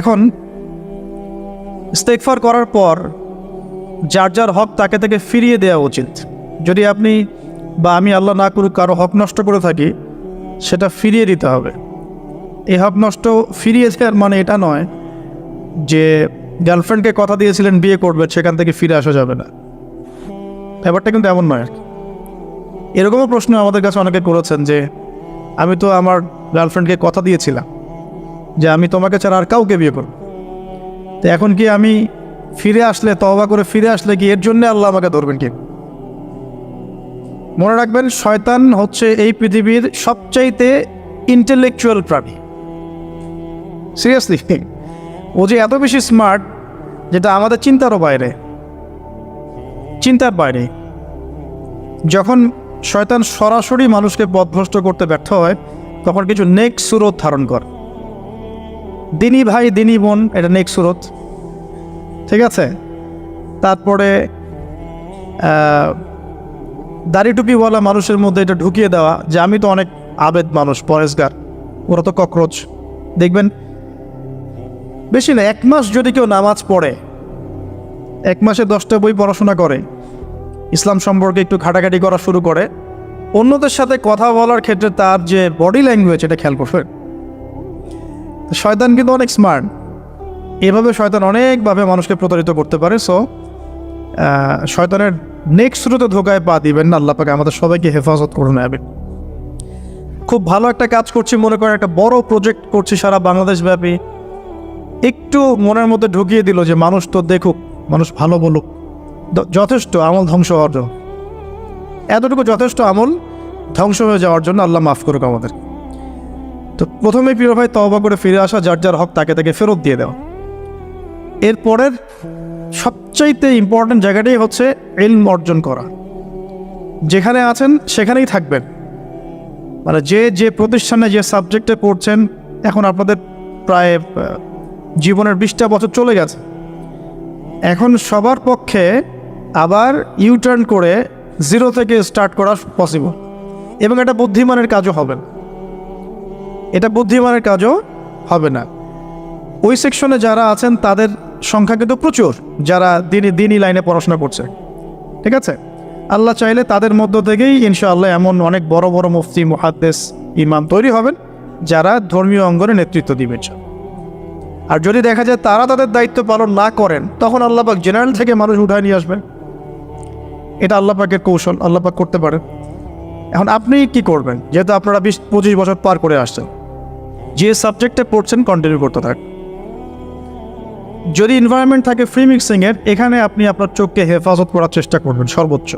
এখন ইস্তেগফার করার পর যার যার হক তাকে থেকে ফিরিয়ে দেওয়া উচিত। যদি আপনি বা আমি আল্লাহ না করুক কারো হক নষ্ট করে থাকি, সেটা ফিরিয়ে দিতে হবে। এই হক নষ্ট ফিরিয়ে দেওয়ার মানে এটা নয় যে গার্লফ্রেন্ডকে কথা দিয়েছিলেন বিয়ে করবে, সেখান থেকে ফিরে আসা যাবে না, ব্যাপারটা কিন্তু এমন নয় আর কি। এরকমও প্রশ্ন আমাদের কাছে অনেকে করেছেন যে আমি তো আমার গার্লফ্রেন্ডকে কথা দিয়েছিলাম যে আমি তোমাকে ছাড়া আর কাউকে বিয়ে করব, তো এখন কি আমি ফিরে আসলে, তওবা করে ফিরে আসলে কি এর জন্য আল্লাহ আমাকে ধরবেন কি? মনে রাখবেন, শয়তান হচ্ছে এই পৃথিবীর সবচাইতে ইন্টেলেকচুয়াল প্রাণী। সিরিয়াসলি, ও যে এত বেশি স্মার্ট যেটা আমাদের চিন্তার বাইরে। যখন শয়তান সরাসরি মানুষকে পথভ্রষ্ট করতে ব্যর্থ হয়, তখন কিছু নেক সুরত ধারণ করে। দিনী ভাই দিনী বোন, এটা নেক সুরত, ঠিক আছে। তারপরে দাড়ি টুপিওয়ালা মানুষের মধ্যে এটা ঢুকিয়ে দেওয়া যে আমি তো অনেক আবেদ মানুষ, পরেশগার, ওরা তো ককরোচ। দেখবেন বেশি না, 1 মাস যদি কেউ নামাজ পড়ে, 1 মাসে 10টা বই পড়াশোনা করে, ইসলাম সম্পর্কে একটু ঘাটাঘাটি করা শুরু করে, অন্যদের সাথে কথা বলার ক্ষেত্রে তার যে বডি ল্যাঙ্গুয়েজ, এটা খেয়াল করবে। শয়তান কিন্তু অনেক স্মার্ট, এভাবে শয়তান অনেকভাবে মানুষকে প্রতারিত করতে পারে। সো শয়তানের নেক্সট স্রোতে ধোকায় পা দিবেন না। আল্লাহ পাক আমাদের সবাইকে হেফাজত করে নেবেন। খুব ভালো একটা কাজ করছি মনে করেন, একটা বড় প্রজেক্ট করছি সারা বাংলাদেশ ব্যাপী, একটু মনের মধ্যে ঢুকিয়ে দিল যে মানুষ তো দেখুক, মানুষ ভালো বলুক, যথেষ্ট আমল ধ্বংস হওয়ার জন্য, এতটুকু যথেষ্ট আমল ধ্বংস হয়ে যাওয়ার জন্য। আল্লাহ মাফ করুক আমাদের। তো প্রথমে প্রিয় ভাই, তওবা করে ফিরে আসা, যার যার হক তাকে তাকে ফেরত দিয়ে দেওয়া। এরপরের সবচাইতে ইম্পর্টেন্ট জায়গাটাই হচ্ছে ইলম অর্জন করা। যেখানে আছেন সেখানেই থাকবেন, মানে যে প্রতিষ্ঠানে যে সাবজেক্টে পড়ছেন, এখন আপনাদের প্রায় জীবনের 20টা বছর চলে গেছে। এখন সবার পক্ষে আবার ইউটার্ন করে 0 থেকে স্টার্ট করা পসিবল, এবং এটা বুদ্ধিমানের কাজও হবে না। ওই সেকশনে যারা আছেন তাদের সংখ্যা কিন্তু প্রচুর, যারা দিনই লাইনে পড়াশোনা করছে, ঠিক আছে। আল্লাহ চাইলে তাদের মধ্য থেকেই ইনশাআল্লাহ এমন অনেক বড় বড় মুফতি, মুহাদ্দিস, ইমাম তৈরি হবেন, যারা ধর্মীয় অঙ্গনে নেতৃত্ব দিবেন। আর যদি দেখা যায় তারা তাদের দায়িত্ব পালন না করেন, তখন আল্লাহ পাক জেনারেল থেকে মানুষ উঠায় নিয়ে আসবেন। এটা আল্লাহ পাকের কৌশল, আল্লাহ পাক করতে পারেন। এখন আপনি কি করবেন? যেহেতু আপনারা 20-25 বছর পার করে আসছেন, যে সাবজেক্টে পড়ছেন কন্টিনিউ করতে থাকেন। যদি এনভায়রনমেন্ট থাকে ফ্রি মিক্সিংয়ের, এখানে আপনি আপনার চোখকে হেফাজত করার চেষ্টা করবেন সর্বোচ্চ।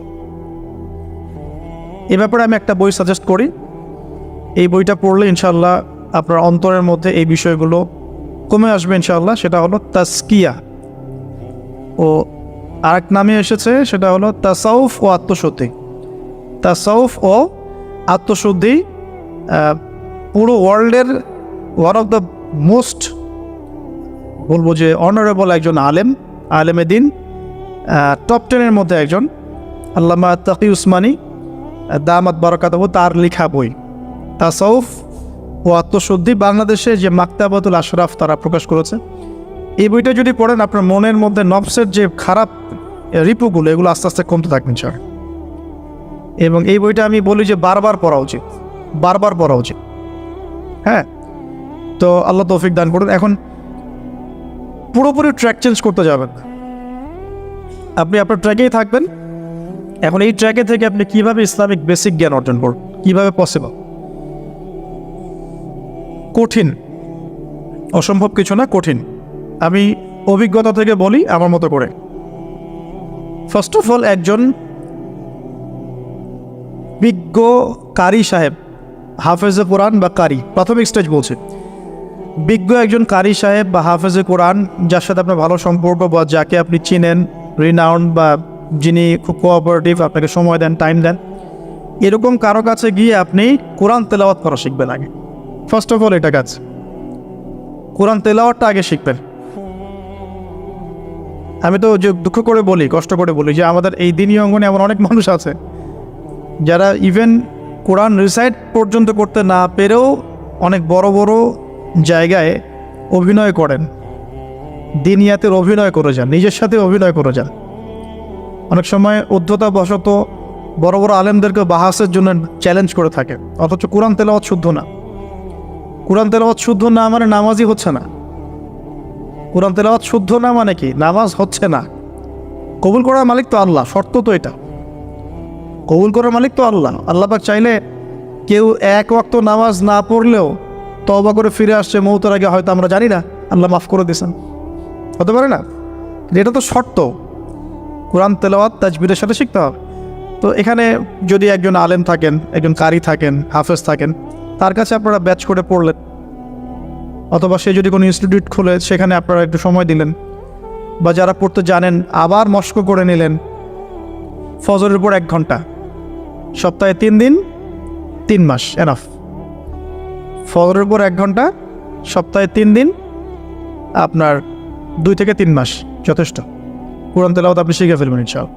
এ ব্যাপারে আমি একটা বই সাজেস্ট করি। এই বইটা পড়লে ইনশাআল্লাহ আপনার অন্তরের মধ্যে এই বিষয়গুলো কমে আসবে ইনশাআল্লাহ। সেটা হলো তাসকিয়া, ও আরেক নামে এসেছে, সেটা হলো তাসাউফ ও আত্মশুদ্ধি। তাসাউফ ও আত্মশুদ্ধি পুরো ওয়ার্ল্ডের ওয়ান অফ দ্য মোস্ট, বলবো যে অনারেবল একজন আলেমে দিন, টপ 10-এর মধ্যে একজন, আল্লামা তাকি উসমানী দামাত বারাকাতুহু, তার লেখা বই তাসাউফ ও আত্মশুদ্ধি। বাংলাদেশে যে মাকতাবাতুল আশরাফ তারা প্রকাশ করেছে। এই বইটা যদি পড়েন, আপনার মনের মধ্যে নফসের যে খারাপ রিপুগুলো, এগুলো আস্তে আস্তে কমতে থাকবেন স্যার। এবং এই বইটা আমি বলি যে বারবার পড়া উচিত। হ্যাঁ, তো আল্লাহ তৌফিক দান করুন। এখন পুরোপুরি ট্র্যাক চেঞ্জ করতে যাবেন না, আপনি আপনার ট্র্যাকেই থাকবেন। এখন এই ট্র্যাকে থেকে আপনি কিভাবে ইসলামিক বেসিক জ্ঞান অর্জন করবেন, কিভাবে পসিবল? কঠিন, অসম্ভব কিছু না, কঠিন। আমি অভিজ্ঞতা থেকে বলি আমার মতো করে। ফার্স্ট অফ অল, একজন বিজ্ঞ কারি সাহেব, হাফেজে কোরআন বা কারি, প্রাথমিক স্টেজ বলছে, বিজ্ঞ একজন কারি সাহেব বা হাফেজে কোরআন, যার সাথে আপনার ভালো সম্পর্ক বা যাকে আপনি চিনেন, রিনাউন্ড বা যিনি খুব কোঅপারেটিভ, আপনাকে সময় দেন, টাইম দেন, এরকম কারো কাছে গিয়ে আপনি কোরআন তেলাওয়াত করা শিখবেন আগে। ফার্স্ট অফ অল এটা কাজ, কোরআন তেলাওয়াতটা আগে শিখবেন। আমি তো যে দুঃখ করে বলি, কষ্ট করে বলি যে আমাদের এই দিনী অঙ্গনে এমন অনেক মানুষ আছে যারা ইভেন কোরআন রিসাইট পর্যন্ত করতে না পেরেও অনেক বড় বড় জায়গায় অভিনয় করেন, দিনিয়াতের অভিনয় করে যান, নিজের সাথে অভিনয় করে যান। অনেক সময় উদ্ধতাবশত বড় বড় আলেমদেরকে বাহাসের জন্য চ্যালেঞ্জ করে থাকে, অথচ কোরআন তেলাওয়াত শুদ্ধ না। কোরআন তেলাওয়াত শুদ্ধ না মানে নামাজই হচ্ছে না। কোরআন তেলাওয়াত শুদ্ধ না মানে কি? নামাজ হচ্ছে না। কবুল করার মালিক তো আল্লাহ, শর্ত তো এটা। কবুল করার মালিক তো আল্লাহ। আল্লাহ পাক চাইলে কেউ এক ওয়াক্ত নামাজ না পড়লেও তওবা করে ফিরে আসছে মৌতের আগে, হয়তো আমরা জানি না, আল্লাহ মাফ করে দিয়েছেন, হতে পারে না? এটা তো শর্ত। কোরআন তেলাওয়াত তাজবিরের সাথে শিখতে হবে। তো এখানে যদি একজন আলেম থাকেন, একজন কারি থাকেন, হাফেজ থাকেন, তার কাছে আপনারা ব্যাচ করে পড়লেন, অথবা সে যদি কোনো ইনস্টিটিউট খোলে সেখানে আপনারা একটু সময় দিলেন, বা যারা পড়তে জানেন আবার মস্ক করে নিলেন। ফজরের পর 1 ঘন্টা, সপ্তাহে 3 দিন, 3 মাস এনাফ। ফজরের পর 1 ঘন্টা, সপ্তাহে 3 দিন, আপনার 2 থেকে 3 মাস যথেষ্ট। কোরআন তেলাওয়াত আপনি শিখে ফেলবেন ইনশাআল্লাহ।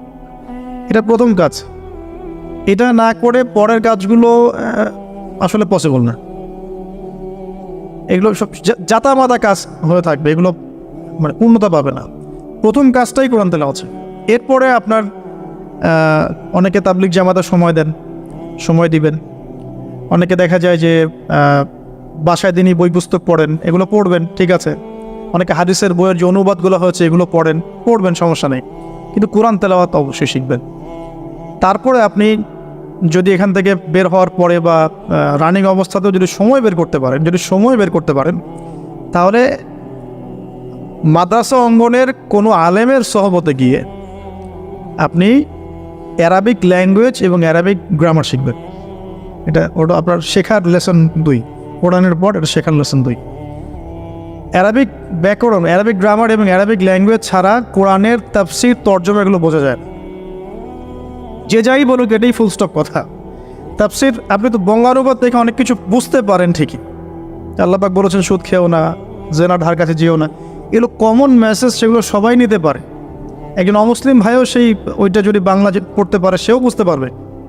এটা প্রথম কাজ। এটা না করে পরের কাজগুলো আসলে পসিবল না। এগুলো সব জাতামাতা কাজ হয়ে থাকবে, এগুলো মানে পূর্ণতা পাবে না। প্রথম কাজটাই কোরআন তেলাওয়াত। এরপরে আপনার অনেকে তাবলিগ জামাতে সময় দেন, সময় দিবেন। অনেকে দেখা যায় যে বাসায় দিনই বই পুস্তক পড়েন, এগুলো পড়বেন, ঠিক আছে। অনেকে হাদিসের বইয়ের যে অনুবাদগুলো হয়েছে এগুলো পড়বেন, সমস্যা নেই। কিন্তু কোরআন তেলাওয়াত অবশ্যই শিখবেন। তারপরে আপনি যদি এখান থেকে বের হওয়ার পরে বা রানিং অবস্থাতেও যদি সময় বের করতে পারেন, তাহলে মাদ্রাসা অঙ্গনের কোনো আলেমের সহবতে গিয়ে আপনি অ্যারাবিক ল্যাঙ্গুয়েজ এবং অ্যারাবিক গ্রামার শিখবেন। ওটা আপনার শেখার লেসন 2। কোরআনের পর এটা শেখার লেসন 2। অ্যারাবিক ব্যাকরণ, অ্যারাবিক গ্রামার এবং অ্যারাবিক ল্যাঙ্গুয়েজ ছাড়া কোরআনের তাফসীর, তর্জমা এগুলো বোঝা যায় না। যে যাই বলুক, এটাই ফুল স্টপ কথা। তাফসীর আপনি তো বঙ্গানুবাদ দেখে অনেক কিছু বুঝতে পারেন ঠিকই। আল্লাহ পাক বলেছেন সুদ খেও না, জেনার ধার কাছে যেও না, এগুলো কমন মেসেজ, সেগুলো সবাই নিতে পারে। একজন অমুসলিম ভাইও ওইটা যদি বাংলা পড়তে পারে, সেও বুঝতে পারবে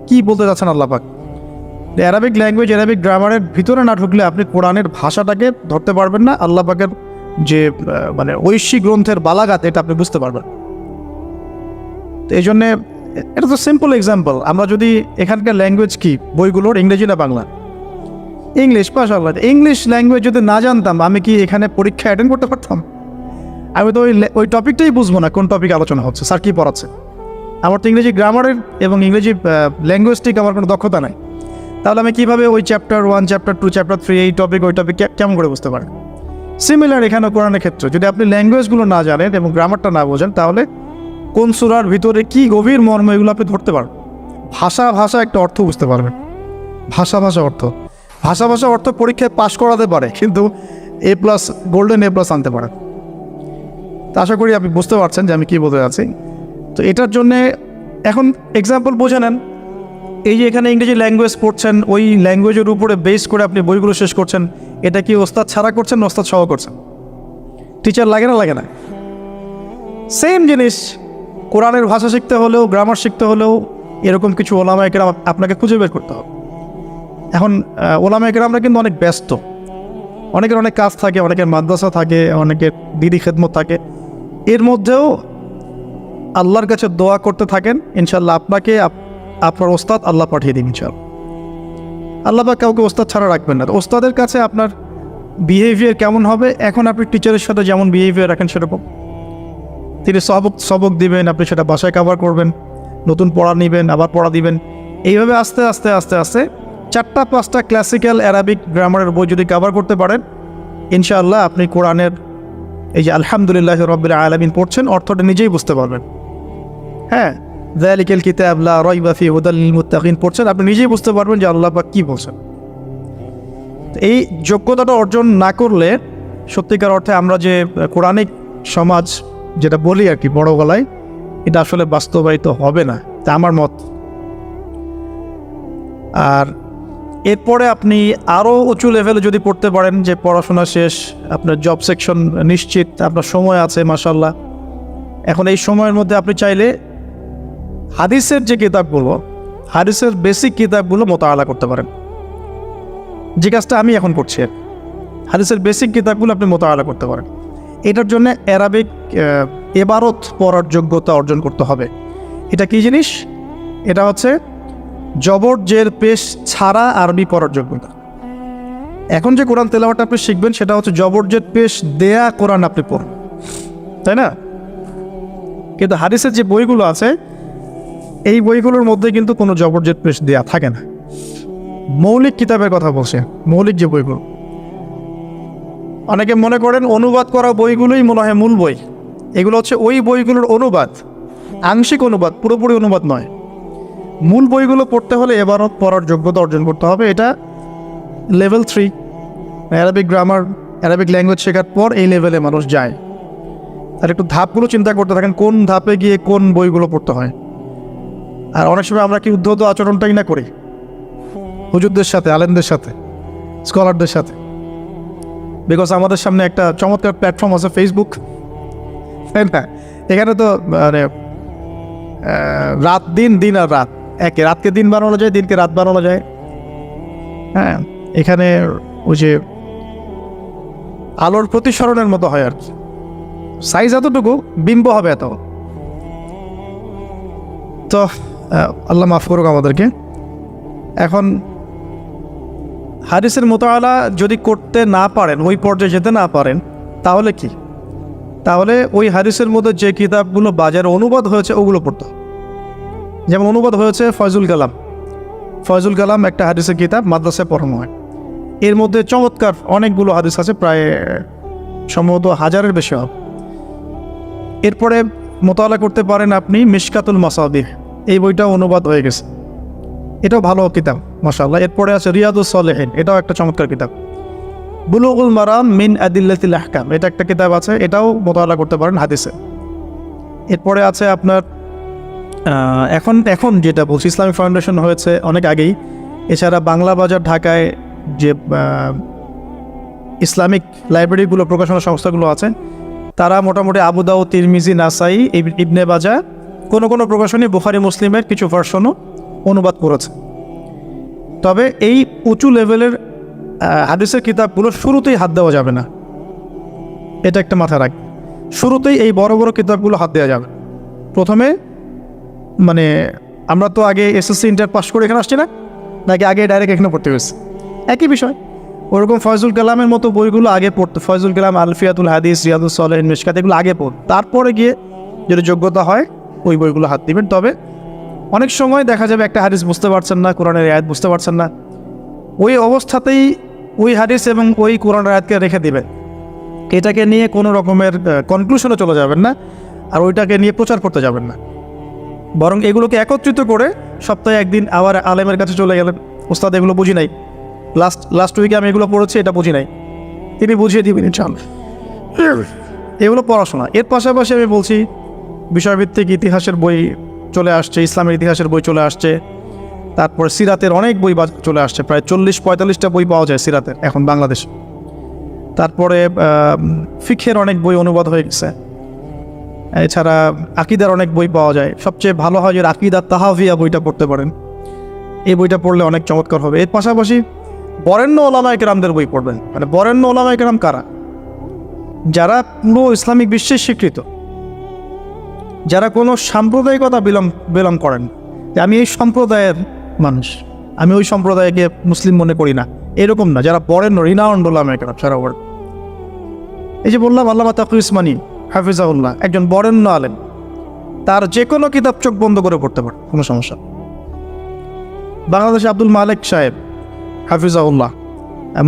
কি বলতে যাচ্ছেন আল্লাহ পাক। অ্যারাবিক ল্যাঙ্গুয়েজ, অ্যারাবিক গ্রামারের ভিতরে না ঢুকলে আপনি কোরআনের ভাষাটাকে ধরতে পারবেন না। আল্লাহ পাকের যে মানে ঐশী গ্রন্থের বালাগাত, এটা আপনি বুঝতে পারবেন। তো এই জন্যে এটা তো সিম্পল এক্সাম্পল। আমরা যদি এখানকার ল্যাঙ্গুয়েজ কি বইগুলোর, ইংরেজি না বাংলা? ইংলিশ। মাশাআল্লাহ, ইংলিশ ল্যাঙ্গুয়েজ যদি না জানতাম, আমি কি এখানে পরীক্ষা অ্যাটেন্ড করতে পারতাম? আমি তো ওই টপিকটাই বুঝবো না, কোন টপিক আলোচনা হচ্ছে, স্যার কী পড়াচ্ছে। আমার তো ইংরেজি গ্রামারের এবং ইংরেজি ল্যাঙ্গুয়েজটিক আমার কোনো দক্ষতা নাই। তাহলে আমি কীভাবে ওই চ্যাপ্টার 1, চ্যাপ্টার 2, চ্যাপ্টার 3, এই টপিক ওই টপিক কেমন করে বুঝতে পারেন? সিমিলার এখানে কোরআনের ক্ষেত্রে যদি আপনি ল্যাঙ্গুয়েজগুলো না জানেন এবং গ্রামারটা না বোঝেন, তাহলে কোন সূরার ভিতরে কি গভীর মর্ম, এগুলো আপনি ধরতে পারবেন। ভাষা একটা অর্থ বুঝতে পারবেন। ভাষা অর্থ পরীক্ষায় পাশ করাতে পারে, কিন্তু A+, গোল্ডেন A+ আনতে পারে। তা আশা করি আপনি বুঝতে পারছেন যে আমি কী বলতে যাচ্ছি। তো এটার জন্যে এখন এক্সাম্পল বোঝে নেন। এই যে এখানে ইংরেজি ল্যাঙ্গুয়েজ পড়ছেন, ওই ল্যাঙ্গুয়েজের উপরে বেস করে আপনি বইগুলো শেষ করছেন। এটা কি ওস্তাদ ছাড়া করছেন না ওস্তাদ সহ করছেন? টিচার লাগে না? সেম জিনিস। কোরআনের ভাষা শিখতে হলেও, গ্রামার শিখতে হলেও এরকম কিছু ওলামায়ে কেরাম আপনাকে খুঁজে বের করতে হবে। এখন ওলামায়ে কেরামরা কিন্তু অনেক ব্যস্ত, অনেকের অনেক কাজ থাকে, অনেকের মাদ্রাসা থাকে, অনেকের দিদি খেদমত থাকে। এর মধ্যেও আল্লাহর কাছে দোয়া করতে থাকেন, ইনশাল্লাহ আপনাকে আপনার ওস্তাদ আল্লাহ পাঠিয়ে দিন ইনশাল্লাহ। আল্লাহ পাক কাউকে ওস্তাদ ছাড়া রাখবেন না। ওস্তাদের কাছে আপনার বিহেভিয়ার কেমন হবে, এখন আপনি টিচারের সাথে যেমন বিহেভিয়ার রাখেন সেরকম। তিনি সবক দিবেন, আপনি সেটা বাসায় কভার করবেন, নতুন পড়া নেবেন, আবার পড়া দিবেন। এইভাবে আস্তে আস্তে 4-5টা ক্লাসিক্যাল অ্যারাবিক গ্রামারের বই যদি কভার করতে পারেন, ইনশাআল্লাহ আপনি কোরআনের এই যে আলহামদুলিল্লাহ রাব্বিল আলামিন পড়ছেন, অর্থটা নিজেই বুঝতে পারবেন। হ্যাঁ, যালিকাল কিতাব লা রাইবা ফিহি হুদাল লিল মুত্তাকিন পড়ছেন, আপনি নিজেই বুঝতে পারবেন যে আল্লাহ পাক কী বলছেন। এই যোগ্যতাটা অর্জন না করলে সত্যিকার অর্থে আমরা যে কোরআনিক সমাজ যেটা বলি আর কি বড় গলায়, এটা আসলে বাস্তবায়িত হবে না, তা আমার মত। আর এরপরে আপনি আরও উঁচু লেভেলে যদি পড়তে পারেন, যে পড়াশোনা শেষ, আপনার জব সেকশন নিশ্চিত, আপনার সময় আছে মাশাআল্লাহ। এখন এই সময়ের মধ্যে আপনি চাইলে হাদিসের যে কিতাবগুলো, হাদিসের বেসিক কিতাবগুলো মোতালা করতে পারেন, যে কাজটা আমি এখন করছি। হাদিসের বেসিক কিতাবগুলো আপনি মোতালা করতে পারেন। এটার জন্য অ্যারাবিক এবারত পড়ার যোগ্যতা অর্জন করতে হবে। এটা কী জিনিস? এটা হচ্ছে জবর জের পেশ ছাড়া আরবি পড়ার যোগ্যতা। এখন যে কোরআন তেলাওয়াতটা আপনি শিখবেন সেটা হচ্ছে জবর জের পেশ দেয়া কোরআন আপনি পড়ুন, তাই না? কিন্তু হাদিসের যে বইগুলো আছে এই বইগুলোর মধ্যে কিন্তু কোনো জবর জের পেশ দেয়া থাকে না। মৌলিক কিতাবের কথা বলছে, মৌলিক যে বইগুলো, অনেকে মনে করেন অনুবাদ করা বইগুলোই মনে হয় মূল বই। এগুলো হচ্ছে ওই বইগুলোর অনুবাদ, আংশিক অনুবাদ, পুরোপুরি অনুবাদ নয়। মূল বইগুলো পড়তে হলে এবারত পড়ার যোগ্যতা অর্জন করতে হবে। এটা level 3 Arabic grammar, Arabic language শেখার পর এই লেভেলে মানুষ যায়। আর একটু ধাপগুলো চিন্তা করতে থাকেন, কোন ধাপে গিয়ে কোন বইগুলো পড়তে হয়। আর অনেক সময় আমরা কি উদ্ধত আচরণটাই না করি হুজুরদের সাথে, আলেমদের সাথে, স্কলারদের সাথে। বিকজ আমাদের সামনে একটা চমৎকার প্ল্যাটফর্ম আছে ফেসবুক, তাই না? এখানে তো মানে রাত দিন, দিন আর রাত একে, রাতকে দিন বানানো যায়, দিনকে রাত বানানো যায়। হ্যাঁ, এখানে ওই যে আলোর প্রতিসরণের মতো হয় আর কি, সাইজ এতটুকু, বিম্ব হবে এত। তো আল্লাহ মাফ করুক আমাদেরকে। এখন হাদিসের মোতালা যদি করতে না পারেন, ওই পর্যায়ে যেতে না পারেন, তাহলে কি? তাহলে ওই হাদিসের মধ্যে যে কিতাবগুলো বাজারে অনুবাদ হয়েছে ওগুলো পড়তে হবে। যেমন অনুবাদ হয়েছে ফয়জুল কালাম। ফয়জুল কালাম একটা হাদিসের কিতাব, মাদ্রাসায় পড়ানো হয়। এর মধ্যে চমৎকার অনেকগুলো হাদিস আছে, প্রায় সম্ভবত 1000-এর বেশি হবে। এরপরে মোতালা করতে পারেন আপনি মিশকাতুল মাসাবিহ, এই বইটাও অনুবাদ হয়ে গেছে, এটাও ভালো কিতাব মাশাআল্লাহ। এরপরে আছে রিয়াদুস সালেহিন, এটাও একটা চমৎকার কিতাব। বুলুগুল মারাম মিন আদিল্লাতিল আহকাম, এটা একটা কিতাব আছে, এটাও মোতালা করতে পারেন হাদিসে। এরপরে আছে আপনার এখন যেটা বলছি, ইসলামিক ফাউন্ডেশন হয়েছে অনেক আগেই। এছাড়া বাংলা বাজার ঢাকায় যে ইসলামিক লাইব্রেরিগুলো, প্রকাশনা সংস্থাগুলো আছে, তারা মোটামুটি আবু দাউদ, তিরমিজি, নাসাই, ইবনে বাজা, কোনো প্রকাশনী বুখারী মুসলিমের কিছু ভার্সনও অনুবাদ করেছে। তবে এই উঁচু লেভেলের হাদিসের কিতাবগুলো শুরুতেই হাত দেওয়া যাবে না, এটা একটা মাথায় রাখ। শুরুতেই এই বড় বড় কিতাবগুলো হাত দেওয়া যাবে। প্রথমে মানে আমরা তো আগে এসএসসি ইন্টার পাস করে এখানে আসছি না, নাকি আগে ডাইরেক্ট এখানে পড়তে হয়েছে? একই বিষয়। ওরকম ফয়জুল কালামের মতো বইগুলো আগে পড়তে, ফয়জুল কালাম, আলফিয়াতুল হাদিস, রিয়াদুস সালেহিন, মিশকাত, এগুলো আগে পড়, তারপরে গিয়ে যদি যোগ্যতা হয় ওই বইগুলো হাত দিবেন। তবে অনেক সময় দেখা যাবে একটা হাদিস বুঝতে পারছেন না, কোরআনের আয়াত বুঝতে পারছেন না, ওই অবস্থাতেই ওই হাদিস এবং ওই কোরআনের আয়াতকে রেখে দিবেন। এটাকে নিয়ে কোনো রকমের কনক্লুশনে চলে যাবেন না, আর ওইটাকে নিয়ে প্রচার করতে যাবেন না। বরং এগুলোকে একত্রিত করে সপ্তাহে একদিন আবার আলেমের কাছে চলে গেলেন, ওস্তাদ এগুলো বুঝি নাই, লাস্ট উইকে আমি এগুলো পড়েছি, এটা বুঝি নাই, তিনি বুঝিয়ে দিবেন ইনশাআল্লাহ। এগুলো পড়াশোনা। এর পাশাপাশি আমি বলছি বিষয়ভিত্তিক ইতিহাসের বই চলে আসছে, ইসলামের ইতিহাসের বই চলে আসছে, তারপর সিরাতের অনেক বই চলে আসছে, প্রায় 40-45টা বই পাওয়া যায় সিরাতের এখন বাংলাদেশে। তারপরে ফিকহের অনেক বই অনুবাদ হয়ে গেছে। এছাড়া আকিদার অনেক বই পাওয়া যায়। সবচেয়ে ভালো হয় যে আকিদা তাহাভিয়া বইটা পড়তে পারেন, এই বইটা পড়লে অনেক চমৎকার হবে। এর পাশাপাশি বরেণ্য ওলামায়ে কেরামদের বই পড়বেন। মানে বরেণ্য ওলামায়ে কেরাম কারা? যারা পুরো ইসলামিক বিশ্বে স্বীকৃত, যারা কোনো সাম্প্রদায়িকতা বিলং করেন, যে আমি এই সম্প্রদায়ের মানুষ, আমি ওই সম্প্রদায়কে মুসলিম মনে করি না, এরকম না। যারা বরেণ্য রিনাউন্ড ওলামায়ে কেরাম সারা ওয়ার্ল্ড। এই যে বললাম আল্লামা তাকি উসমানী হাফিজাহুল্লাহ একজন বরেণ্য আলেম, তার যে কোনো কিতাব চোখ বন্ধ করে পড়তে পারে, কোনো সমস্যা। বাংলাদেশে আব্দুল মালিক সাহেব হাফিজাহুল্লাহ,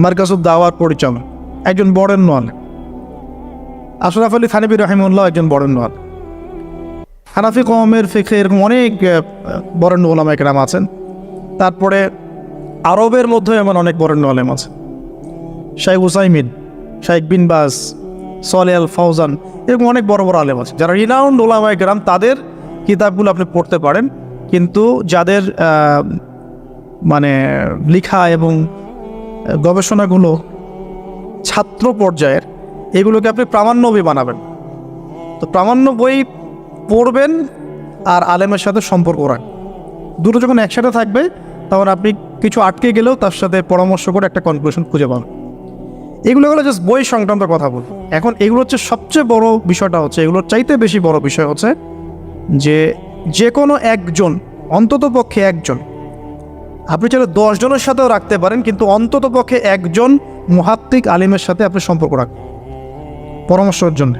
মারকাজুদ দাওয়ার পরিচালক, একজন বরেণ্য আলেম। আশরাফ আলী থানভী রাহিমাহুল্লাহ একজন বরেণ্য আলেম। হানাফি কওমের ফিকহে এরকম অনেক বরেণ্য ওলামায়ে কেরাম আছেন। তারপরে আরবের মধ্যে এমন অনেক বরেণ্য আলেম আছে, শাইখ উসাইমিন, শাইখ বিন বাজ, সালেহ আল ফাওজান, এরকম অনেক বড় বড় আলেম আছে যারা রিনাউন্ড ওলামায়ে কেরাম। তাদের কিতাবগুলো আপনি পড়তে পারেন, কিন্তু যাদের মানে লেখা এবং গবেষণাগুলো ছাত্র পর্যায়ের, এগুলোকে আপনি প্রামাণ্য বই বানাবেন। তো প্রামাণ্য বই পড়বেন আর আলেমের সাথে সম্পর্ক রাখবেন। দুটো যখন একসাথে থাকবে তখন আপনি কিছু আটকে গেলেও তার সাথে পরামর্শ করে একটা কনক্লুশন খুঁজে পাবেন। এগুলো হলো জাস্ট বই সংক্রান্ত কথা বল। এখন এগুলো হচ্ছে সবচেয়ে বড় বিষয়টা হচ্ছে, এগুলোর চাইতে বেশি বড় বিষয় হচ্ছে যে কোনো একজন, অন্তত পক্ষে একজন, আপনি চাইলে 10 জনের সাথেও রাখতে পারেন, কিন্তু অন্তত পক্ষে একজন মুহাদ্দিক আলিমের সাথে আপনি সম্পর্ক রাখবেন পরামর্শের জন্য।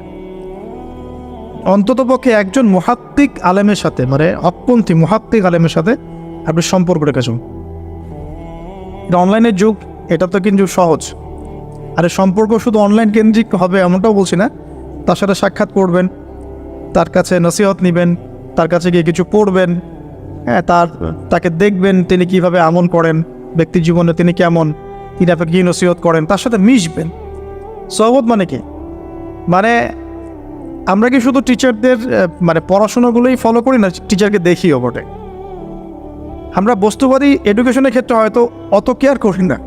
অন্তত পক্ষে একজন মুহাদ্দিক আলেমের সাথে, মানে হকপন্থী মুহাদ্দিক আলেমের সাথে আপনি সম্পর্ক রেখেছেন। এটা অনলাইনের যুগ, এটা তো কিন্তু সহজ। আর এই সম্পর্ক শুধু অনলাইন কেন্দ্রিক হবে এমনটাও বলছি না। তার সাথে সাক্ষাৎ করবেন, তার কাছে নসিহত নেবেন, তার কাছে গিয়ে কিছু পড়বেন, হ্যাঁ, তাকে দেখবেন তিনি কিভাবে আমল করেন, ব্যক্তি জীবনে তিনি কেমন, তিনি আপনাকে কী নসিহত করেন, তার সাথে মিশবেন। সহবত মানে কি? মানে আমরা কি শুধু টিচারদের মানে পড়াশোনাগুলোই ফলো করি না, টিচারকে দেখিও বটে। আমরা বস্তুবাদী এডুকেশনের ক্ষেত্রে হয়তো অত কেয়ার করি না,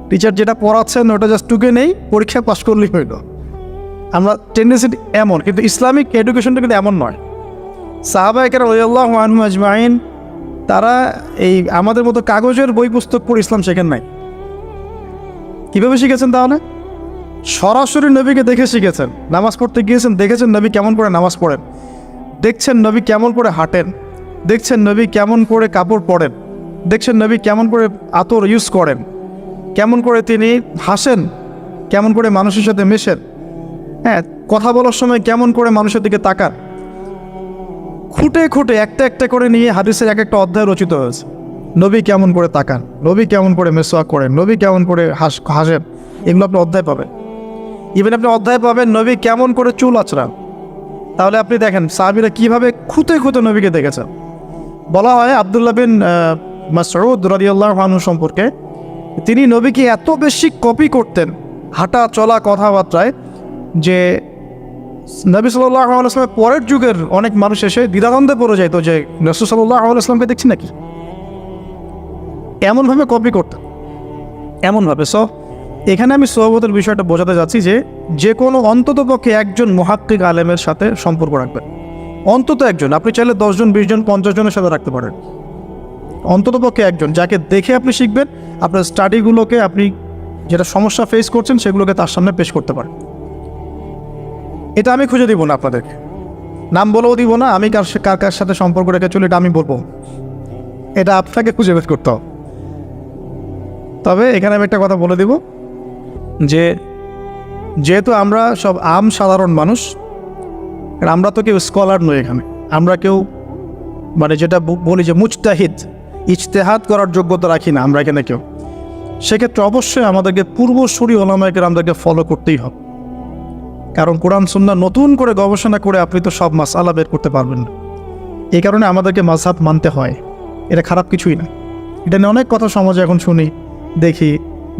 টিচার যেটা পড়াচ্ছেন ওটা জাস্ট টুকে নেই, পরীক্ষা পাস করলেই হইল। আমরা টেন্ডেন্সি এমন, কিন্তু ইসলামিক এডুকেশনটা কিন্তু এমন নয়। সাহাবায়ে কেরাম রাদিয়াল্লাহু আনহুম আজমাইন তারা এই আমাদের মতো কাগজের বই পুস্তক পড়ে ইসলাম শেখেন নাই। কীভাবে শিখেছেন? তাহলে সরাসরি নবীকে দেখে শিখেছেন। নামাজ পড়তে গিয়েছেন, দেখেছেন নবী কেমন করে নামাজ পড়েন, দেখছেন নবী কেমন করে হাঁটেন, দেখছেন নবী কেমন করে কাপড় পরেন, দেখছেন নবী কেমন করে আতর ইউজ করেন, কেমন করে তিনি হাসেন, কেমন করে মানুষের সাথে মেশেন, হ্যাঁ, কথা বলার সময় কেমন করে মানুষের দিকে তাকান। খুঁটে খুঁটে একটা একটা করে নিয়ে হাদিসের এক একটা অধ্যায় রচিত হয়েছে। নবী কেমন করে তাকান, নবী কেমন করে মেসওয়াক করেন, নবী কেমন করে হাসেন, এগুলো আপনি অধ্যায় পাবেন। ইভেন আপনি অধ্যায় পাবেন নবী কেমন করে চুল আঁচড়ান। তাহলে আপনি দেখেন সাহাবীরা কীভাবে খুঁতে খুঁতে নবীকে দেখেছেন। বলা হয় আব্দুল্লাহ বিন মাসউদ রাদিয়াল্লাহু আনহু সম্পর্কে, তিনি নবীকে এত বেশি কপি করতেন হাঁটা চলা কথাবার্তায় যে নবী সাল্লাল্লাহু আলাইহি ওয়াসাল্লামের পরের যুগের অনেক মানুষ এসে দ্বিধাদ্বন্দ্বে পড়ে যেত যে রাসূল সাল্লাল্লাহু আলাইহি ওয়াসাল্লামকে দেখছি নাকি। এমনভাবে কপি করতেন, এমনভাবে। এখানে আমি সোহবতের বিষয়টা বোঝাতে যাচ্ছি যে কোনো অন্তত পক্ষে একজন মুহাক্কিক আলেমের সাথে সম্পর্ক রাখবেন। অন্তত একজন, আপনি চাইলে 10 জন 20 জন 50 জনের সাথে রাখতে পারেন। অন্তত পক্ষে একজন যাকে দেখে আপনি শিখবেন, আপনার স্টাডিগুলোকে, আপনি যেটা সমস্যা ফেস করছেন সেগুলোকে তার সামনে পেশ করতে পারেন। এটা আমি খুঁজে দিব না আপনাদেরকে, নাম বলেও দিব না, আমি কার কার সাথে সম্পর্ক রেখে চলি এটা আমি বলবো, এটা আপনাকে খুঁজে বের করতে হবে। তবে এখানে আমি একটা কথা বলে দিব যেহেতু আমরা সব সাধারণ মানুষ, আমরা তো কেউ স্কলার নই এখানে, আমরা কেউ মানে যেটা বলি যে মুজতাহিদ, ইজতেহাদ করার যোগ্যতা রাখি না আমরা এখানে কেউ। সেক্ষেত্রে অবশ্যই আমাদেরকে পূর্বসূরি ওলামায়ে কেরামদেরকে ফলো করতেই হবে। কারণ কোরআন সুন্নাহ নতুন করে গবেষণা করে আপনি তো সব মাসআলা বের করতে পারবেন না। এই কারণে আমাদেরকে মাযহাব মানতে হয়, এটা খারাপ কিছুই না। এটা নিয়ে অনেক কথা সমাজে এখন শুনি, দেখি,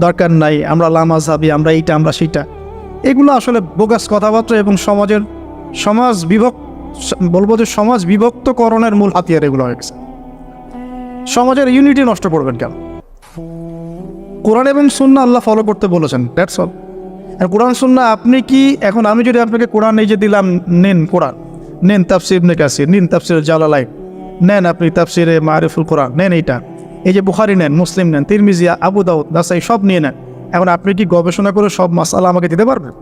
দরকার নাই, আমরা লা মাযহাবী, আমরা এইটা, আমরা সেইটা। এগুলো আসলে বোগাস কথাবার্তা এবং সমাজ বিভক্তকরণের মূল হাতিয়ার এগুলো হয়ে গেছে। সমাজের ইউনিটি নষ্ট করবেন কেন? কোরআন এবং সুন্নাহ আল্লাহ ফলো করতে বলেছেন, দ্যাটস অল। আর কোরআন সুন্নাহ আপনি কি এখন, আমি যদি আপনাকে কোরআন এই যে দিলাম, নেন কোরআন, নেন তাফসির ইবনে কাসির, নেন তাফসির জালালাইন, নেন আপনি তাফসিরে মারিফুল কোরআন, নেন এইটা, এই যে বুখারী নেন, মুসলিম নেন, তিরমিজি, আবু দাউদ, নাসাই, সব নিয়ে নেন। এখন আপনি কি গবেষণা করে সব মাসআলা আমাকে দিতে পারবেন?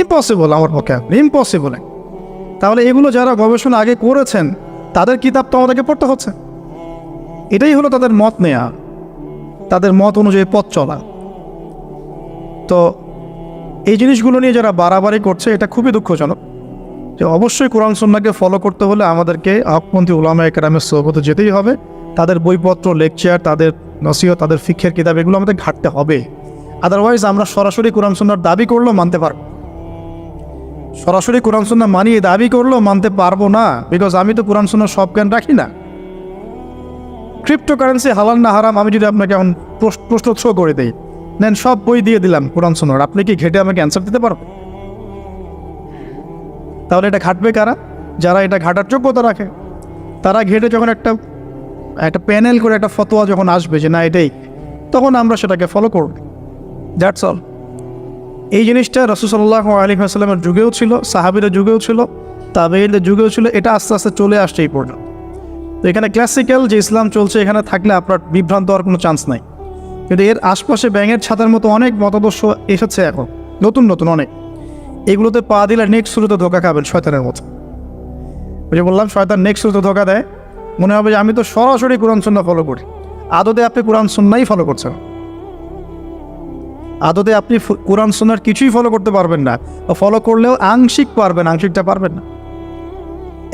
ইম্পসিবল আমার পক্ষে, আপনি ইম্পসিবল। তাহলে এগুলো যারা গবেষণা আগে করেছেন তাদের কিতাব তো আমাদেরকে পড়তে হচ্ছে। এটাই হলো তাদের মত নেয়া, তাদের মত অনুযায়ী পথ চলা। তো এই জিনিসগুলো নিয়ে যারা বাড়াবাড়ি করছে এটা খুবই দুঃখজনক। যে অবশ্যই কোরআন সুন্নাহকে ফলো করতে হলে আমাদেরকে হকপন্থী উলামায়ে কেরামের সোহবতে যেতেই হবে। তাদের বইপত্র, লেকচার, তাদের নসিহত, তাদের ফিকহের কিতাব, এগুলো আমাদের ঘাটতে হবে। আদারওয়াইজ আমরা সরাসরি কোরআন সুন্নাহর দাবি করলেও মানতে পারবো, সরাসরি কোরআন সুন্নাহ মানিয়ে দাবি করলেও মানতে পারবো না। বিকজ আমি তো কোরআন সুন্নাহর সব জ্ঞান রাখি না। ক্রিপ্টোকারেন্সি হালাল না হারাম আমি যদি আপনাকে এখন প্রশ্ন থ্রো করে দিই, নেন সব বই দিয়ে দিলাম কোরআন সুন্নাহর, আপনি কি ঘেটে আমাকে অ্যান্সার দিতে পারবেন? তাহলে এটা ঘাটবে কারা? যারা এটা ঘাটার যোগ্যতা রাখে। তারা ঘেটে যখন একটা প্যানেল করে একটা ফতোয়া যখন আসবে যে না এটাই, তখন আমরা সেটাকে ফলো করব। That's all. এই জিনিসটা রাসূল সাল্লাল্লাহু আলাইহি ওয়াসাল্লামের যুগেও ছিল, সাহাবীদের যুগেও ছিল, তাবেঈনদের যুগেও ছিল। এটা আস্তে আস্তে চলে আসছে এই পর্যন্ত। তো এখানে ক্লাসিক্যাল যে ইসলাম চলছে এখানে থাকলে আপনার বিভ্রান্ত হওয়ার কোনো চান্স নাই। কিন্তু এর আশপাশে ব্যাঙের ছাতার মতো অনেক মতাদর্শ এসেছে এখন, নতুন নতুন অনেক। এগুলোতে পা দিলে নেক্সট শুরুতে ধোকা খাবেন শয়তানের মতো। ওই যে বললাম, শয়তান নেক্সট শুরুতে ধোকা দেয়, মনে হবে যে আমি তো সরাসরি কোরআন সুন্নাহ ফলো করি। আদতে আপনি কোরআন সুন্নাহই ফলো করছেন, আদতে আপনি কোরআন সুন্নাহর কিছুই ফলো করতে পারবেন না, ফলো করলেও আংশিক পারবেন, আংশিকটা পারবেন না।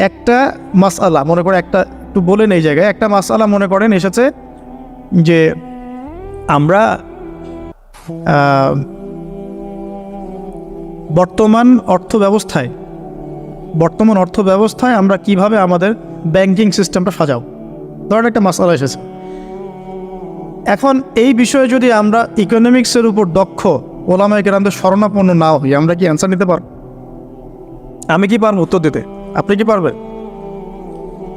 একটা মাসআলা মনে করে, একটু বলেন এই জায়গায়, একটা মাসআলা মনে করেন এসেছে যে আমরা বর্তমান অর্থ ব্যবস্থায় আমরা কিভাবে আমাদের ব্যাংকিং সিস্টেমটা সাজাও, ধরেন একটা মাসআলা এসেছে। এখন এই বিষয়ে যদি আমরা ইকোনমিক্সের উপর দক্ষ ওলামায়ে কেরামদের শরণাপন্ন না হই, আমরা কি অ্যান্সার নিতে পারব? আমি কি পারবো উত্তর দিতে? আপনি কি পারবেন?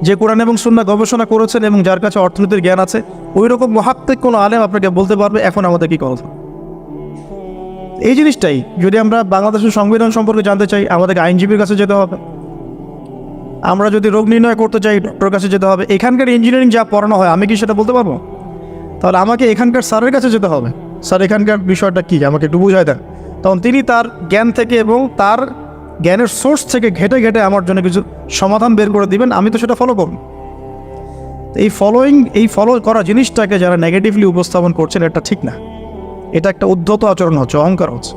যে কোরআন এবং সুন্নাহ গবেষণা করেছেন এবং যার কাছে অর্থনীতির জ্ঞান আছে, ওই রকম মুহাক্কিক কোনো আলেম আপনাকে বলতে পারবে এখন আমাদের কি করা। এই জিনিসটাই যদি আমরা বাংলাদেশের সংবিধান সম্পর্কে জানতে চাই, আমাদেরকে আইনজীবীর কাছে যেতে হবে। আমরা যদি রোগ নির্ণয় করতে চাই, ডক্টরের কাছে যেতে হবে। এখানকার ইঞ্জিনিয়ারিং যা পড়ানো হয় আমি কি সেটা বলতে পারবো? তাহলে আমাকে এখানকার স্যারের কাছে যেতে হবে, স্যার এখানকার বিষয়টা কী আমাকে একটু বুঝাই দেন। তখন তিনি তার জ্ঞান থেকে এবং তার জ্ঞানের সোর্স থেকে ঘেটে আমার জন্য কিছু সমাধান বের করে দিবেন, আমি তো সেটা ফলো করব। এই ফলো করা জিনিসটাকে যারা নেগেটিভলি উপস্থাপন করছেন, এটা ঠিক না। এটা একটা উদ্ধত আচরণ হচ্ছে, অহংকার হচ্ছে।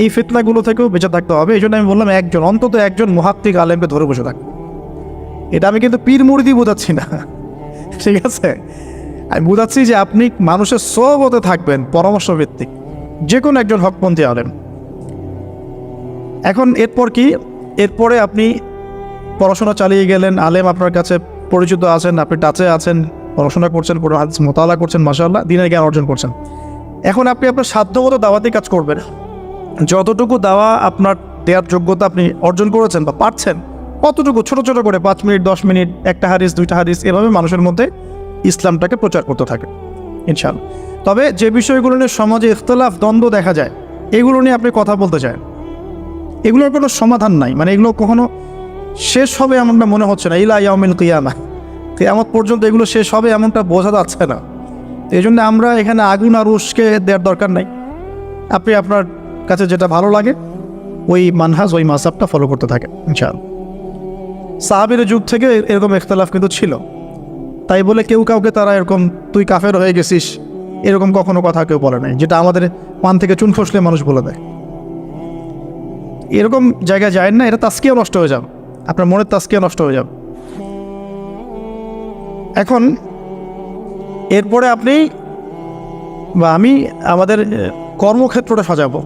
এই ফিতনাগুলো থেকেও বেঁচে থাকতে হবে। এই জন্য আমি বললাম অন্তত একজন মুহাক্কিক আলেমকে ধরে বসে থাক। এটা আমি কিন্তু পীর মুরিদি বোঝাচ্ছি না, ঠিক আছে? আমি বোঝাচ্ছি যে আপনি মানুষের সোহবতে থাকবেন, পরামর্শ ভিত্তিক, যে কোনো একজন হকপন্থী আলেম। এখন এরপর কি? এরপরে আপনি পড়াশোনা চালিয়ে গেলেন, আলেম আপনার কাছে পরিচিত আছেন, আপনি টাচে আছেন, পড়াশোনা করছেন, কোরআন হাদিস মোতালা করছেন, মাশাআল্লাহ দ্বীনের জ্ঞান অর্জন করছেন। এখন আপনি আপনার সাধ্যমতো দাওয়াতি কাজ করবেন। যতটুকু দাওয়া আপনার দেওয়ার যোগ্যতা আপনি অর্জন করেছেন বা পারছেন, কতটুকু ছোট ছোট করে 5 মিনিট 10 মিনিট, একটা হাদিস 2টা হাদিস, এভাবে মানুষের মধ্যে ইসলামটাকে প্রচার করতে থাকে ইনশাআল্লাহ। তবে যে বিষয়গুলো নিয়ে সমাজে ইখতিলাফ দ্বন্দ্ব দেখা যায়, এগুলো নিয়ে আপনি কথা বলতে চান, এগুলোর কোনো সমাধান নাই, মানে এগুলো কখনো শেষ হবে এমনটা মনে হচ্ছে না। ইলা ইয়াউমিল কিয়ামাহ, কিয়ামত পর্যন্ত এগুলো শেষ হবে এমনটা বোঝা যাচ্ছে না। এই জন্য আমরা এখানে আগুন আর উস্কে দেওয়ার দরকার নাই। আপনি আপনার কাছে যেটা ভালো লাগে ওই মানহাজ, ওই মাযহাবটা ফলো করতে থাকেন ইনশাআল্লাহ। সাহাবীর যুগ থেকে এরকম ইখতিলাফ কিন্তু ছিল, তাই বলে কেউ কাউকে তারা এরকম তুই কাফের হয়ে গেছিস এরকম কখনো কথা কেউ বলে নাই, যেটা আমাদের পান থেকে চুন খসলে মানুষ বলে দেয়। এরকম জায়গায় যায় না, এটা তাসকিয়া নষ্ট হয়ে যাবে, আপনার মনের তাসকিয়া নষ্ট হয়ে যাবে। এখন এরপরে আপনি বা আমি আমাদের কর্মক্ষেত্রটা সাজাবো।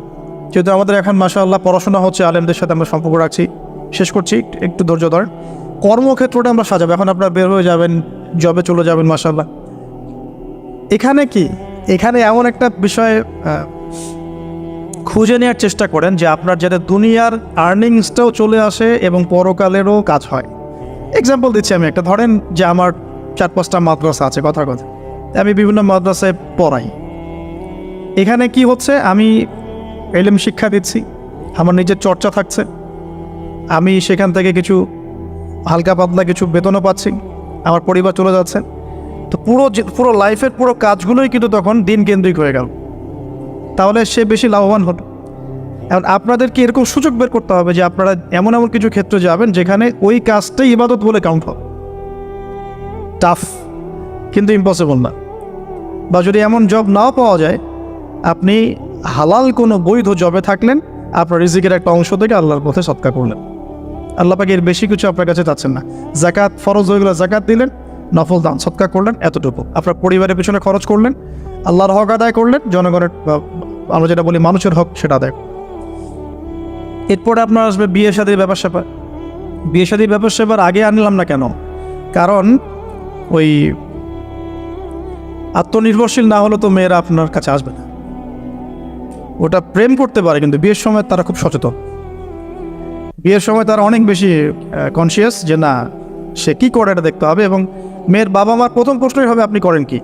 যেহেতু আমাদের এখন মাশাআল্লাহ পড়াশোনা হচ্ছে, আলেমদের সাথে আমরা সম্পর্ক রাখছি, শেষ করছি, একটু ধৈর্য ধর। কর্মক্ষেত্রটা আমরা সাজাবো। এখন আপনারা বের হয়ে যাবেন, জবে চলে যাবেন মাশাআল্লাহ। এখানে কি, এখানে এমন একটা বিষয় খুঁজে নেওয়ার চেষ্টা করেন যে আপনার যাতে দুনিয়ার আর্নিংসটাও চলে আসে এবং পরকালেরও কাজ হয়। এক্সাম্পল দিচ্ছি আমি একটা, ধরেন যে আমার 4-5টা মাদ্রাসা আছে, কথার কথা আমি বিভিন্ন মাদ্রাসায় পড়াই। এখানে কি হচ্ছে, আমি ইলম শিক্ষা দিচ্ছি, আমার নিজের চর্চা থাকছে, আমি সেখান থেকে কিছু হালকা পাতলা কিছু বেতনও পাচ্ছি, আমার পরিবার চলে যাচ্ছে। তো পুরো লাইফের পুরো কাজগুলোই কিন্তু তখন দিন কেন্দ্রিক হয়ে গেল, তাহলে সে বেশি লাভবান হলো। এখন আপনাদেরকে এরকম সুযোগ বের করতে হবে যে আপনারা এমন এমন কিছু ক্ষেত্রে যাবেন যেখানে ওই কাজটাই ইবাদত বলে কাউন্ট হবে। টাফ কিন্তু ইম্পসিবল না। বা যদি এমন জব নাও পাওয়া যায়, আপনি হালাল কোনো বৈধ জবে থাকলেন, আপনার রিজিকের একটা অংশ থেকে আল্লাহর পথে সদকা করলেন। আল্লাহ পাক এর বেশি কিছু আপনার কাছে চাচ্ছেন না। জাকাত ফরজ হয়ে গেলে জাকাত দিলেন, নফল দান সদকা করলেন, এতটুকু আপনার পরিবারের পেছনে খরচ করলেন, আল্লাহর হক আদায় করলেন, জনগণের আমরা যেটা বলি মানুষের হক সেটা আদায়। এরপরে আপনার আসবে বিয়ে শাদীর ব্যাপার স্যাপার। বিয়ে শাদীর ব্যাপার স্যাপার আগে আনলাম না কেন? কারণ ওই আত্মনির্ভরশীল না হলে তো মেয়েরা আপনার কাছে আসবে না। ওটা প্রেম করতে পারে, কিন্তু বিয়ের সময় তারা খুব সচেতন। বিয়ের সময় তারা অনেক বেশি কনসিয়াস যে না, সে কী করে এটা দেখতে হবে। এবং মেয়ের বাবা মার প্রথম প্রশ্নই হবে আপনি করেন কি।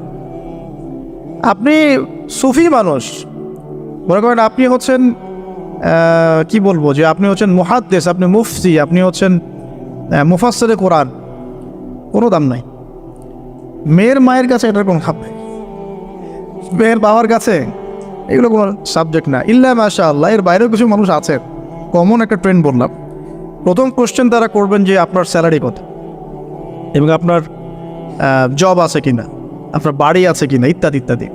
আপনি সুফি মানুষ, মনে করেন আপনি হচ্ছেন কি বলবো, যে আপনি হচ্ছেন মুহাদ্দিস, আপনি মুফতি, আপনি হচ্ছেন মুফাসসিরে কোরআন, কোনো দাম নাই। মেয়ের মায়ের কাছে এটার কোনো দাম নেই, মেয়ের বাবার কাছে, এগুলো কোনো সাবজেক্ট না। ইল্লা মাশাআল্লাহ, এর বাইরেও কিছু মানুষ আছে, কমন একটা ট্রেন্ড বললাম। প্রথম কোশ্চেন তারা করবেন যে আপনার স্যালারি কত, এবং আপনার জব আছে কিনা, আপনার বাড়ি আছে কিনা, ইত্যাদি ইত্যাদি।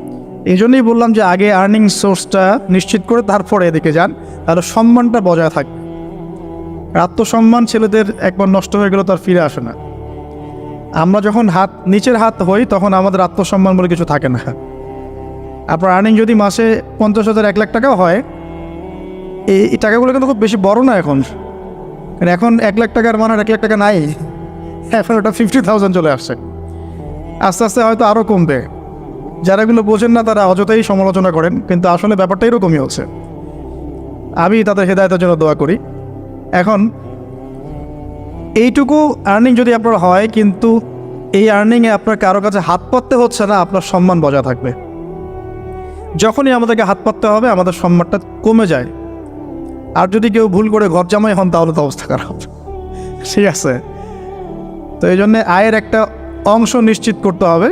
এই জন্যই বললাম যে আগে আর্নিং সোর্সটা নিশ্চিত করে তারপরে এদিকে যান, তাহলে সম্মানটা বজায় থাকবে। আত্মসম্মান ছেলেদের একবার নষ্ট হয়ে গেলে তার ফিরে আসে না। আমরা যখন নিচের হাত হই তখন আমাদের আত্মসম্মান বলে কিছু থাকে না। আপনার আর্নিং যদি মাসে 50,000 1 লাখ টাকাও হয়, এই টাকাগুলো কিন্তু খুব বেশি বড় না এখন। কারণ এখন 1 লাখ টাকার মানে 1 লাখ টাকা নাই, এখন ওটা 50,000 চলে আসছে। আস্তে আস্তে হয়তো আরও কমবে। যারা এগুলো বোঝেন না তারা অযথাই সমালোচনা করেন, কিন্তু আসলে ব্যাপারটা এরকমই হচ্ছে। আমি তাদের হেদায়েতের জন্য দোয়া করি। এখন এইটুকু আর্নিং যদি আপনার হয়, কিন্তু এই আর্নিংয়ে আপনার কারো কাছে হাত পাততে হচ্ছে না, আপনার সম্মান বজায় থাকবে। যখনই আমাদেরকে হাত পাততে হবে আমাদের সম্মানটা কমে যায়। আর যদি কেউ ভুল করে ঘর জামাই হন তাহলে তো অবস্থা খারাপ, ঠিক আছে? তো এই জন্যে আয়ের একটা অংশ নিশ্চিত করতে হবে।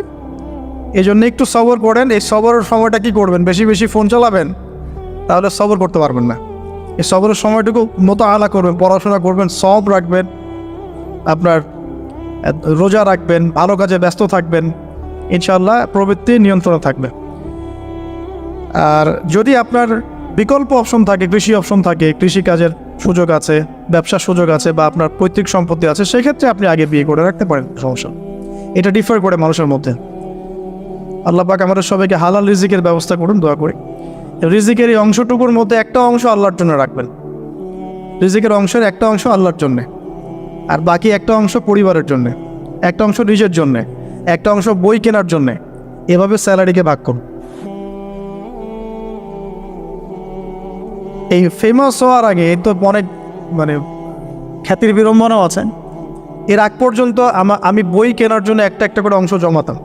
এই জন্য একটু সবর করেন। এই সবরের সময়টা কি করবেন? বেশি বেশি ফোন চালাবেন, তাহলে সবর করতে পারবেন না। এই সবরের সময়টুকু মতো আলা করবেন, পড়াশোনা করবেন, সব রাখবেন, আপনার রোজা রাখবেন, ভালো কাজে ব্যস্ত থাকবেন, ইনশাআল্লাহ প্রবৃত্তি নিয়ন্ত্রণে থাকবে। আর যদি আপনার বিকল্প অপশন থাকে, কৃষি অপশন থাকে, কৃষিকাজের সুযোগ আছে, ব্যবসার সুযোগ আছে, বা আপনার পৈতৃক সম্পত্তি আছে, সেক্ষেত্রে আপনি আগে বিয়ে করে রাখতে পারেন, সমস্যা। এটা ডিফার করে মানুষের মধ্যে। আল্লাহ পাক আমাদের সবাইকে হালাল রিজিকের ব্যবস্থা করুন, দোয়া করি। রিজিকের এই অংশটুকুর মধ্যে একটা অংশ আল্লাহর জন্য রাখবেন। রিজিকের অংশের একটা অংশ আল্লাহর জন্যে, আর বাকি একটা অংশ পরিবারের জন্যে, একটা অংশ নিজের জন্যে, একটা অংশ বই কেনার জন্যে। এভাবে স্যালারিকে ভাগ করুন। এই ফেমাস হওয়ার আগে তো অনেক খ্যাতির বিড়ম্বনাও আছে। এর আগ পর্যন্ত আমি বই কেনার জন্য একটা একটা করে অংশ জমাতাম।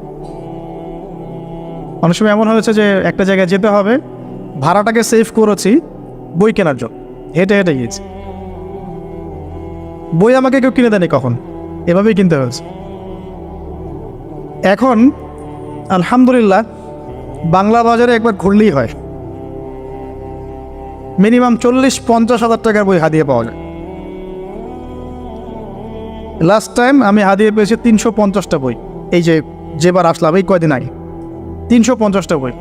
অনেক সময় এমন হয়েছে যে একটা জায়গায় যেতে হবে, ভাড়াটাকে সেভ করেছি বই কেনার জন্য, হেঁটে হেঁটে গিয়েছি। বই আমাকে কেউ কিনে দেয়নি কখন, এভাবেই কিনতে হয়েছে। এখন আলহামদুলিল্লাহ বাংলা বাজারে একবার ঘুরলেই হয়, মিনিমাম 40-50 হাজার টাকার বই হাদিয়ে পাওয়া যায়। লাস্ট টাইম আমি হাদিয়ে পেয়েছি 350টা বই। এই যেবার আসলাম এই কয়দিন আগে 350টা বই।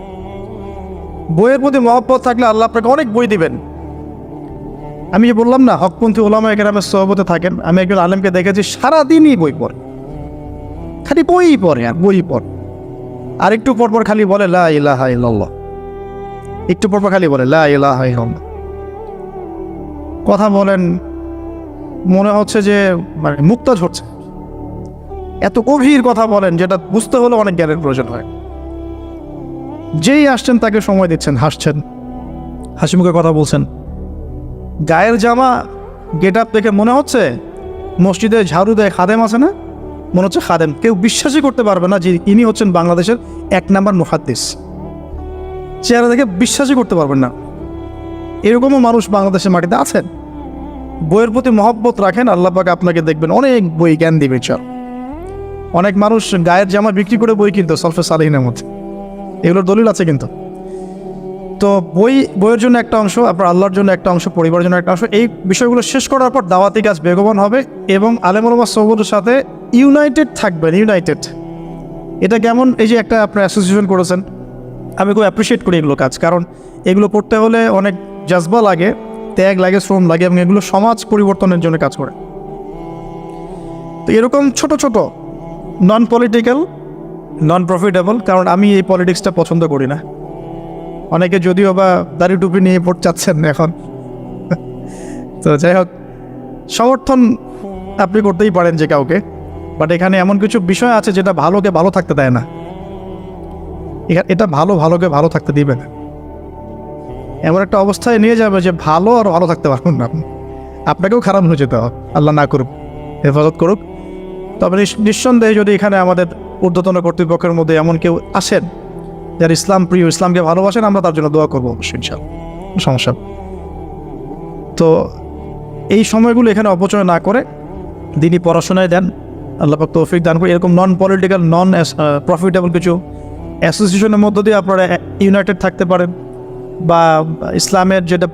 বইয়ের প্রতি মহব্বত থাকলে আল্লাহ আপনাকে অনেক বই দিবেন। আমি যে বললাম না, হকপন্থী ওলামায়ে কেরামের সোহবতে থাকেন, আমি একজন আলেমকে দেখেছি সারাদিনই বই পড়ে, খালি বই পড়ে আর বই পড়ে। আর একটু পরপর খালি বলে লা ইলাহা ইল্লাল্লাহ, একটু পরপর খালি বলে লা ইলাহা ইল্লাল্লাহ। কথা বলেন মনে হচ্ছে যে মুক্তা ঝরছে, এত গভীর কথা বলেন যেটা বুঝতে হলে অনেক জ্ঞানের প্রয়োজন হয়। যেই আসছেন তাকে সময় দিচ্ছেন, হাসছেন, হাসি মুখে কথা বলছেন। গায়ের জামা গেট আপ দেখে মনে হচ্ছে মসজিদে ঝাড়ু দেয় খাদেম আছে না, মনে হচ্ছে খাদেম। কেউ বিশ্বাসই করতে পারবে না যে ইনি হচ্ছেন বাংলাদেশের 1 নাম্বার মুহাদ্দিস। চেহারা দেখে বিশ্বাসই করতে পারবেন না। এরকমও মানুষ বাংলাদেশের মাটিতে আছেন। বইয়ের প্রতি মহব্বত রাখেন, আল্লাহ পাক আপনাকে দেখবেন অনেক বই জ্ঞান দিবে। অনেক মানুষ গায়ের জামা বিক্রি করে বই কিনতো সলফে সালেহিনের মধ্যে, এগুলোর দলিল আছে কিন্তু। তো বইয়ের জন্য একটা অংশ, আপনার আল্লাহর জন্য একটা অংশ, পরিবারের জন্য একটা অংশ। এই বিষয়গুলো শেষ করার পর দাওয়াতি কাজ বেগবান হবে এবং আলেম ওলামা সোহবতের সাথে ইউনাইটেড থাকবেন। ইউনাইটেড এটা কেমন? এই যে একটা আপনার অ্যাসোসিয়েশন করেছেন, আমি খুব অ্যাপ্রিসিয়েট করি এগুলো কাজ, কারণ এগুলো করতে হলে অনেক জাজবা লাগে, ত্যাগ লাগে, শ্রম লাগে, এবং এগুলো সমাজ পরিবর্তনের জন্য কাজ করে। তো এরকম ছোট ছোট নন পলিটিক্যাল, নন প্রফিটেবল, কারণ আমি এই পলিটিক্সটা পছন্দ করি না। অনেকে যদিও বা দাড়ি টুপি নিয়ে ভোট চাচ্ছেন এখন, তো যাই হোক, সমর্থন আপনি করতেই পারেন যে কাউকে, বাট এখানে এমন কিছু বিষয় আছে যেটা ভালোকে ভালো থাকতে দেয় না। এটা ভালোকে ভালো থাকতে দিবে না, এমন একটা অবস্থায় নিয়ে যাবে যে ভালো আর ভালো থাকতে পারবেন না, আপনাকেও খারাপ হয়ে যেতে হবে। আল্লাহ না করুক, হেফাজত করুক। তবে নিঃসন্দেহে যদি এখানে আমাদের ঊর্ধ্বতন কর্তৃপক্ষের মধ্যে এমন কেউ আসেন যারা ইসলাম প্রিয়, ইসলামকে ভালোবাসেন, আমরা তার জন্য দোয়া করবো অবশ্যই, ইনশাআল্লাহ, সমস্যা। তো এই সময়গুলো এখানে অপচয় না করে দিনই পড়াশোনায় দেন, আল্লাহ পাক তৌফিক দান করে। এরকম নন পলিটিক্যাল, নন প্রফিটেবল কিছু অ্যাসোসিয়েশনের মধ্য দিয়ে আপনারা ইউনাইটেড থাকতে পারেন, বা ইসলামের যেটা